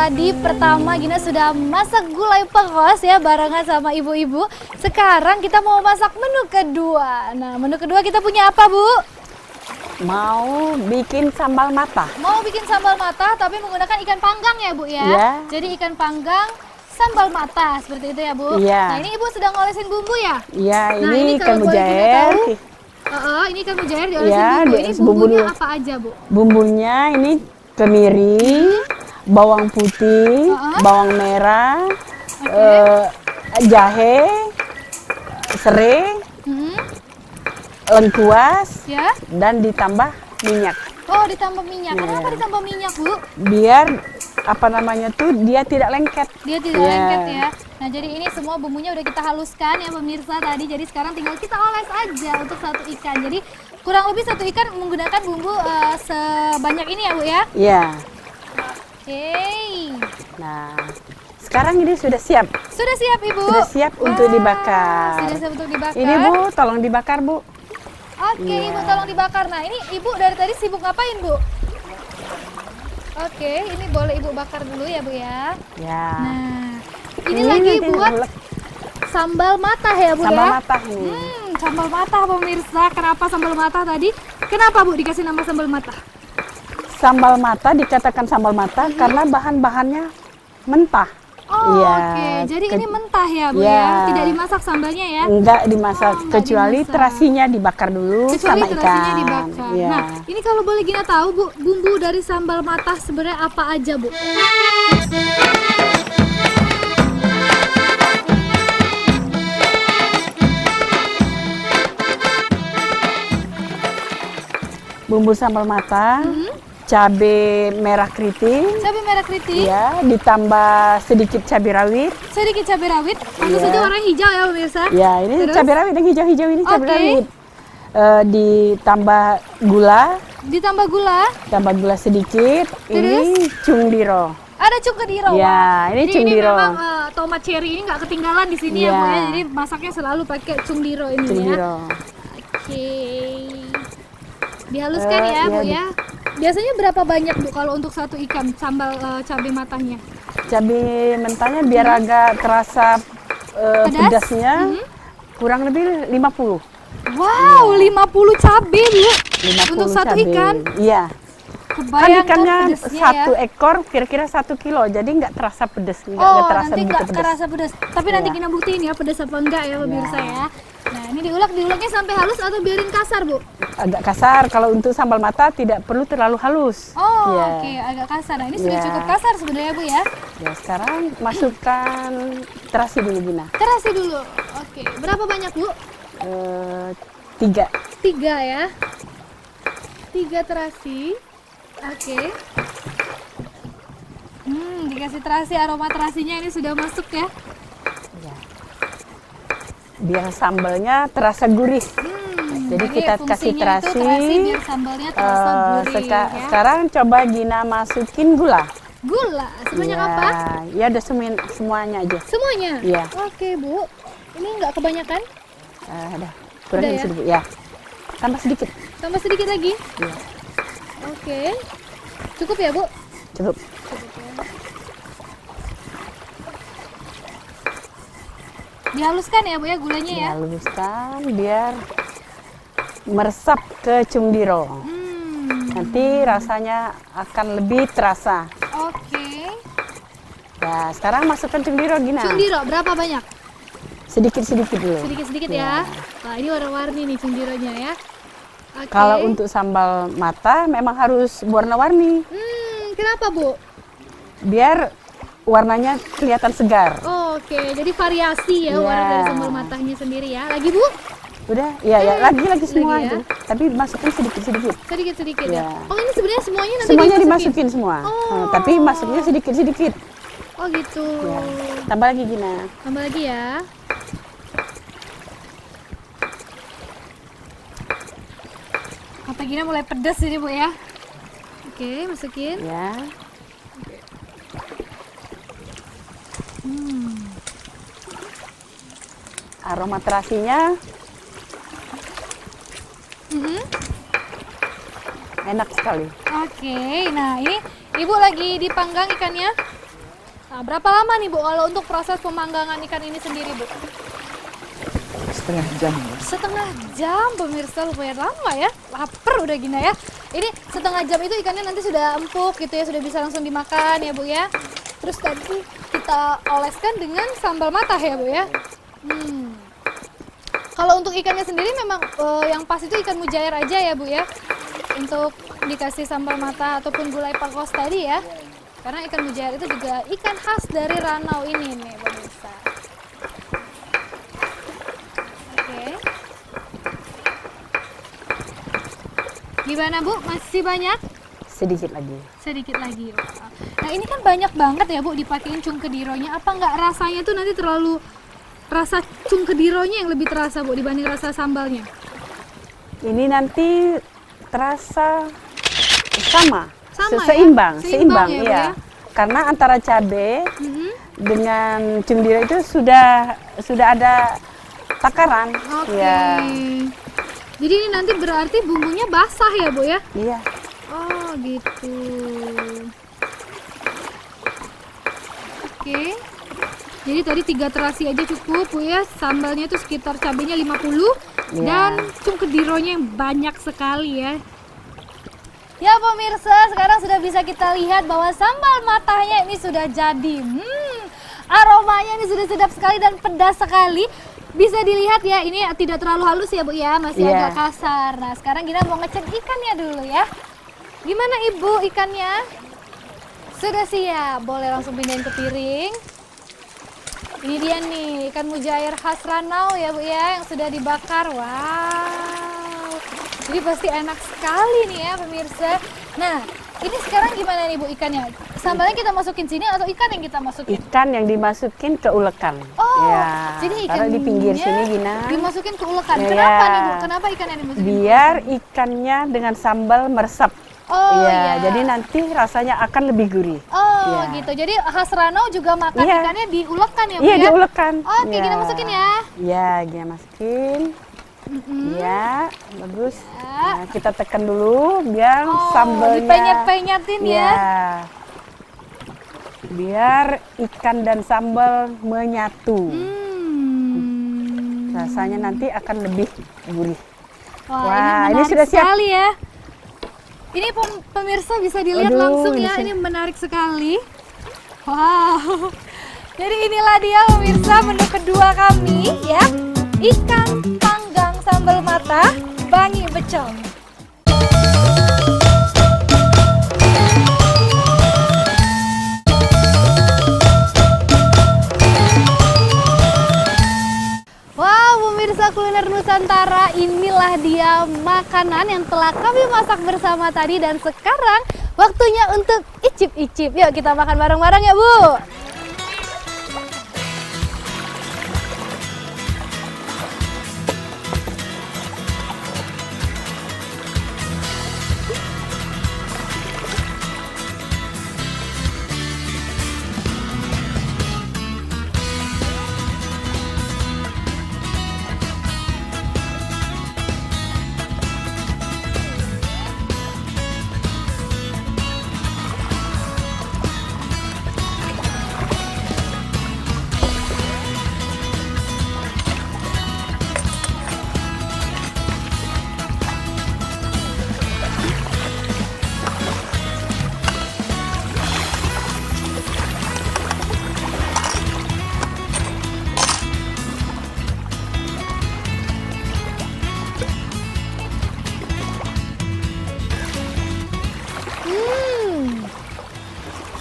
tadi pertama Gina sudah masak gulai pengos ya barengan sama ibu-ibu. Sekarang kita mau masak menu kedua. Nah, menu kedua kita punya apa, Bu? Mau bikin sambal mata. Mau bikin sambal mata tapi menggunakan ikan panggang ya, Bu ya? Iya. Jadi ikan panggang sambal mata seperti itu ya, Bu? Iya. Nah, ini Ibu sedang ngolesin bumbu ya? Iya, Nah, ini ikan kalau boleh Gina mujair. tahu, ini ikan mujair diolesin Iya, bumbu. Ini dioles bumbu bumbunya dulu. apa aja, Bu? Bumbunya ini kemiri, bawang putih, bawang merah, jahe, serai, lengkuas, Ya. dan ditambah minyak. Oh, ditambah minyak. Iya. Kenapa ditambah minyak, Bu? Biar apa namanya tuh dia tidak lengket. Dia tidak Iya. lengket ya. Nah, jadi ini semua bumbunya udah kita haluskan ya pemirsa tadi. Jadi sekarang tinggal kita oles aja untuk satu ikan. Jadi kurang lebih satu ikan menggunakan bumbu sebanyak ini ya, Bu ya. Iya. Oke. Nah, sekarang ini sudah siap. Sudah siap, Ibu? Sudah siap untuk Wah, dibakar. Sudah siap untuk dibakar. Ini Bu, tolong dibakar Bu. Oke, Iya. Ibu tolong dibakar. Nah, ini Ibu dari tadi sibuk ngapain, Bu? Oke, ini boleh Ibu bakar dulu ya, Bu ya. Ya. Nah, ini lagi nanti buat ngulek. sambal matah ya, Bu Sambal ya. matah ini. Sambal matah pemirsa. Kenapa sambal matah tadi? Kenapa, Bu, dikasih nama sambal matah? Sambal mata dikatakan sambal mata karena bahan-bahannya mentah. Oh, Iya. oke. Jadi ini mentah ya, Bu Iya. ya. Tidak dimasak sambalnya ya. Enggak dimasak, Oh, enggak kecuali dimasak. terasinya dibakar dulu Kecuali sama terasinya ikan. dibakar. Iya. Nah, ini kalau boleh Gina tahu, Bu, bumbu dari sambal matah sebenarnya apa aja, Bu? Bumbu sambal mata, cabai merah keriting, Cabai merah keriting, ya, ditambah sedikit cabai rawit. sedikit cabai rawit, tentu Iya. saja warna hijau ya, pemirsa. Ya, ini Terus? cabai rawit yang hijau-hijau ini cabai Oke. rawit. Ditambah gula, Ditambah gula, tambah gula sedikit. Ini cungdiro. ada cungkediro. Ya, Wah. ini Jadi cungdiro. memang tomat cherry ini nggak ketinggalan di sini ya, Iya. Bu ya. Jadi masaknya selalu pakai cungdiro ini ya. Cungdiro. Oke. Dihaluskan ya, iya, Bu ya. Biasanya berapa banyak, Bu, kalau untuk satu ikan sambal cabai matahnya? Cabai mentahnya biar agak terasa Pedas? pedasnya kurang lebih 50. Wow, 50 cabai, Bu. 50 Untuk satu cabai. ikan. Iya. Kan Kebayangkan ikannya pedasnya satu ya. ekor kira-kira 1 kilo, jadi nggak terasa pedas, nggak Oh, terasa nanti begitu nggak pedas. terasa pedas. Tapi nanti Iya. kita buktiin ya pedas apa enggak ya, pemirsa Iya. ya. Nah, ini diuleknya sampai halus atau biarin kasar, Bu? Agak kasar, kalau untuk sambal mata tidak perlu terlalu halus. Oh, Iya. oke, agak kasar. Nah, ini sudah Iya. cukup kasar sebenarnya, Bu ya. Ya, sekarang masukkan terasi dulu Gina. Terasi dulu. Oke, berapa banyak, Bu? 3. 3 ya. 3 terasi. Oke. Dikasih terasi, aroma terasinya ini sudah masuk ya. Ya. Biar sambalnya terasa gurih. Jadi kita kasih fungsinya itu terasi. biar sambalnya terasa gurih ya. Sekarang coba Gina masukin gula. Gula, sebanyak Ya, apa? Ya udah semuanya aja. Semuanya? Iya. Oke, Bu. Ini nggak kebanyakan? Udah, kurangin Udah ya? sedikit ya. Tambah sedikit. Tambah sedikit lagi? Iya. Oke. Cukup ya, Bu? Cukup. Dihaluskan ya, Bu ya, gulanya ya? Dihaluskan biar meresap ke cungdiro. Nanti rasanya akan lebih terasa. Oke. Ya, sekarang masukkan cungdiro Gina. Cundiro, berapa banyak? Sedikit-sedikit dulu. Sedikit-sedikit Iya. ya. Wah, ini warna-warni nih cundironya ya. Oke. Kalau untuk sambal mata memang harus warna-warni. Kenapa, Bu? Biar warnanya kelihatan segar. Oke, jadi variasi ya Iya. warna dari sambal matahnya sendiri ya. Lagi, Bu? Udah? Ya, lagi semua Lagi ya. itu. Tapi masukin sedikit-sedikit. Sedikit-sedikit ya. Iya. Oh, ini sebenarnya semuanya nanti Semuanya dimasukin? dimasukin semua. Oh. Nah, tapi masuknya sedikit-sedikit. Oh, gitu. Ya. Tambah lagi Gina. Tambah lagi ya. Mata Gina mulai pedas ini, Bu ya. Oke, masukin. Ya. Aroma terasinya enak sekali. Oke, nah ini Ibu lagi dipanggang ikannya. Nah, berapa lama nih Bu kalau untuk proses pemanggangan ikan ini sendiri Bu? Setengah jam. Setengah jam pemirsa, lumayan lama ya. Lapar udah gini ya. Ini setengah jam itu ikannya nanti sudah empuk gitu ya, sudah bisa langsung dimakan ya Bu ya. Terus tadi kita oleskan dengan sambal matah ya Bu ya. Kalau untuk ikannya sendiri memang yang pas itu ikan mujair aja ya Bu ya. Untuk dikasih sambal matah ataupun gulai pakos tadi ya. Karena ikan mujair itu juga ikan khas dari Ranau ini nih pemirsa. Oke. Gimana Bu? Masih banyak? Sedikit lagi. Sedikit lagi. Nah ini kan banyak banget ya Bu dipakein cung kedironya. Apa nggak rasanya tuh nanti terlalu rasa cung kedironya yang lebih terasa Bu dibanding rasa sambalnya? Ini nanti terasa sama Sama seimbang, ya? seimbang Ya, Bu, iya. ya? Karena antara cabai Mhm. dengan cendira itu sudah ada takaran. Oke. Ya. Jadi ini nanti berarti bumbunya basah ya Bu ya? Iya. Oh gitu. Oke. Jadi tadi 3 terasi aja cukup Bu ya. Sambalnya itu sekitar cabenya 50 Iya. dan cung kedironya yang banyak sekali ya. Ya pemirsa, sekarang sudah bisa kita lihat bahwa sambal matahnya ini sudah jadi. Aromanya ini sudah sedap sekali dan pedas sekali. Bisa dilihat ya, ini tidak terlalu halus ya Bu ya, masih Iya. agak kasar. Nah sekarang kita mau ngecek ikannya dulu ya. Gimana Ibu ikannya? Sudah siap, boleh langsung pindahin ke piring. Ini dia nih, ikan mujair khas Ranau ya Bu ya, yang sudah dibakar. Wow, jadi pasti enak sekali nih ya pemirsa. Nah, ini sekarang gimana nih Bu ikannya? Sambalnya kita masukin sini atau ikan yang kita masukin? Ikan yang dimasukin ke ulekan. Oh, Ya, jadi taruh di pinggir ikannya sini Gina. dimasukin ke ulekan. Ya, Kenapa ya. nih Bu? Kenapa ikannya dimasukin? Biar ikannya dengan sambal meresap. Oh ya, iya. jadi nanti rasanya akan lebih gurih. Oh Ya. gitu. Jadi khas Ranau juga makan Iya. ikannya diulekan ya Bu Iya, ya? diulekan. Oke, kita masukin ya. Ya, Gina masukin. Ya, bagus. Ya. Nah, kita tekan dulu biar Oh, sambalnya. dipenyet-penyetin ya. Ya. Biar ikan dan sambal menyatu. Rasanya nanti akan lebih gurih. Wah, Wah, ini ini menarik sudah siap. sekali ya. Ini pemirsa bisa dilihat Aduh, langsung ini ya, sih. ini menarik sekali. Wow. Jadi inilah dia pemirsa menu kedua kami ya. Ikan panggang sambal mata Bangi Becong. Wow, pemirsa kuliner Nusantara, inilah dia makanan yang telah kami masak bersama tadi dan sekarang waktunya untuk icip-icip. Yuk kita makan bareng-bareng ya Bu.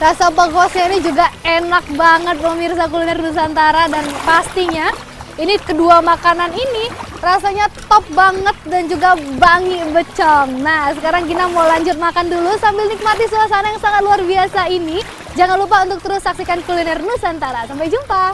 Rasa pakosnya ini juga enak banget pemirsa kuliner Nusantara dan pastinya ini kedua makanan ini rasanya top banget dan juga Bangi Becong. Nah sekarang Gina mau lanjut makan dulu sambil nikmati suasana yang sangat luar biasa ini. Jangan lupa untuk terus saksikan kuliner Nusantara. Sampai jumpa.